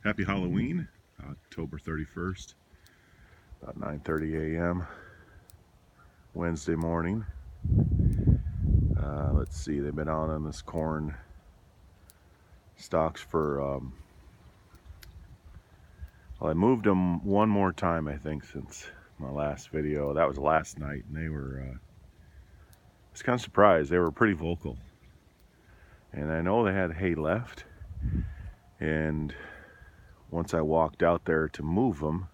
Happy Halloween, October 31st, about 9:30 a.m. Wednesday morning. Let's see, they've been on this corn stalks for, well, I moved them one more time, I think, since my last video. That was last night, and they were, I was kind of surprised. They were pretty vocal. And I know they had hay left, and once I walked out there to move them,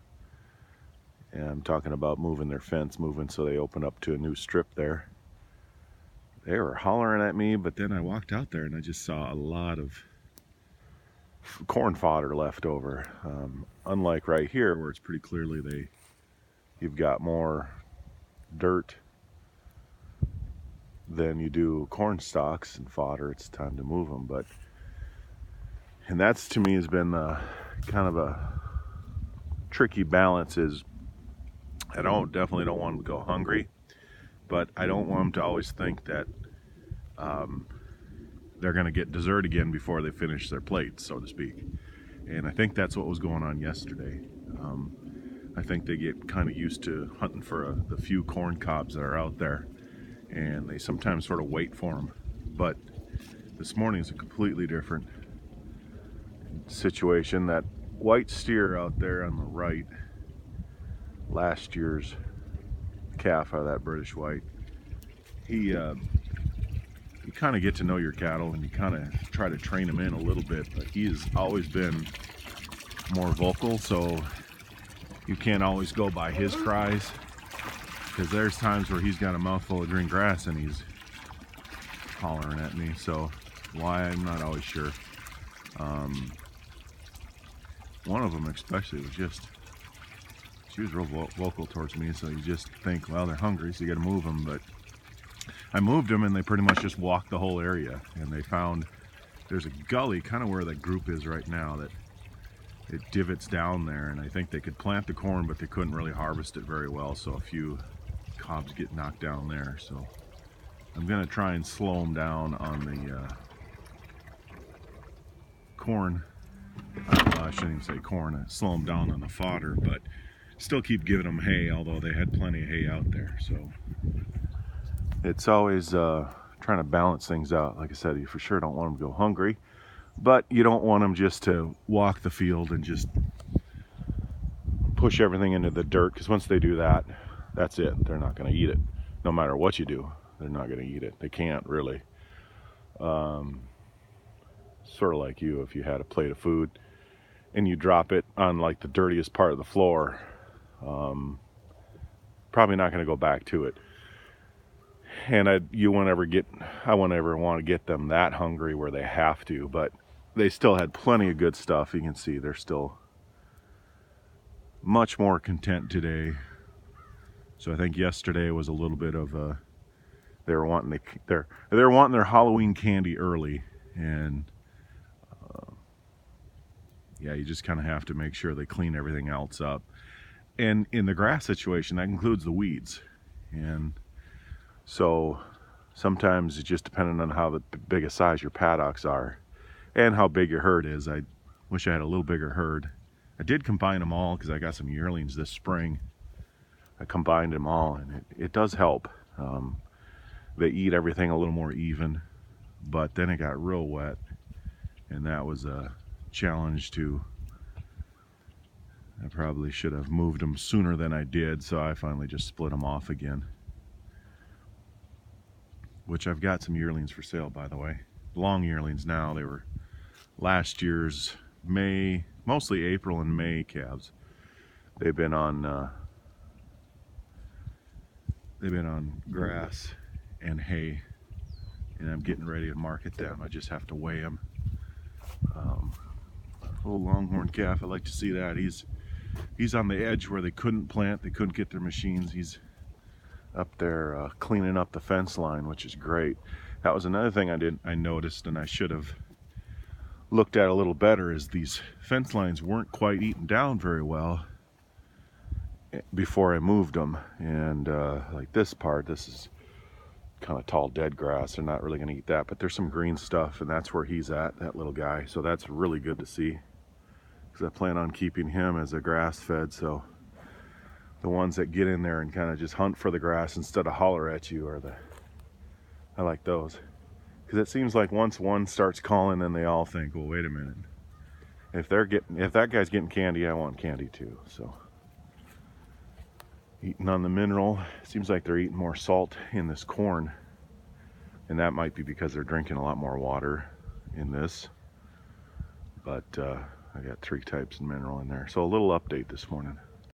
and I'm talking about moving their fence, moving so they open up to a new strip there, they were hollering at me, but then I walked out there and I just saw a lot of corn fodder left over. Unlike right here where it's pretty clearly you've got more dirt than you do corn stalks and fodder. It's time to move them, and that's to me has been kind of a tricky balance. Is I definitely don't want them to go hungry, but I don't want them to always think that they're going to get dessert again before they finish their plates, so to speak. And I think that's what was going on yesterday. I think they get kind of used to hunting for the few corn cobs that are out there, and they sometimes sort of wait for them. But this morning is a completely different situation. That white steer out there on the right, last year's calf out of that British white, you kind of get to know your cattle and you kind of try to train him in a little bit, but he has always been more vocal, so you can't always go by his cries, because there's times where he's got a mouthful of green grass and he's hollering at me. So why, I'm not always sure. One of them especially she was real vocal towards me, so you just think, well, they're hungry, so you got to move them. But I moved them and they pretty much just walked the whole area, and they found there's a gully kind of where that group is right now, that it divots down there, and I think they could plant the corn, but they couldn't really harvest it very well, so a few cobs get knocked down there. So I'm gonna try and slow them down on the corn. I shouldn't even say corn, slow them down on the fodder, but still keep giving them hay, although they had plenty of hay out there. So it's always trying to balance things out. Like I said, you for sure don't want them to go hungry, but you don't want them just to walk the field and just push everything into the dirt, because once they do that, that's it. They're not going to eat it. No matter what you do, they're not going to eat it. They can't really. Sort of like you, if you had a plate of food and you drop it on like the dirtiest part of the floor, probably not going to go back to it. And I won't ever want to get them that hungry where they have to, but they still had plenty of good stuff. You can see they're still much more content today. So I think yesterday was a little bit of they were wanting their Halloween candy early, and yeah, you just kind of have to make sure they clean everything else up. And in the grass situation, that includes the weeds. And so sometimes it's just depending on how big a size your paddocks are and how big your herd is. I wish I had a little bigger herd. I did combine them all because I got some yearlings this spring. I combined them all, and it does help. They eat everything a little more even, but then it got real wet, and that was a challenge too. I probably should have moved them sooner than I did, so I finally just split them off again. Which I've got some yearlings for sale, by the way. Long yearlings now. They were last year's May, mostly April and May calves. They've been on grass and hay, and I'm getting ready to market them. I just have to weigh them. Little longhorn calf, I like to see that. He's on the edge where they couldn't plant, they couldn't get their machines. He's up there cleaning up the fence line, which is great. That was another thing I noticed, and I should have looked at a little better, is these fence lines weren't quite eaten down very well before I moved them. And like this is kind of tall dead grass. They're not really going to eat that, but there's some green stuff, and that's where he's at, that little guy. So that's really good to see. because I plan on keeping him as a grass fed. So the ones that get in there and kind of just hunt for the grass instead of holler at you are I like those, because it seems like once one starts calling, then they all think, well, wait a minute, if that guy's getting candy, I want candy too. So eating on the mineral, it seems like they're eating more salt in this corn, and that might be because they're drinking a lot more water in this. But I got 3 types of mineral in there. So a little update this morning.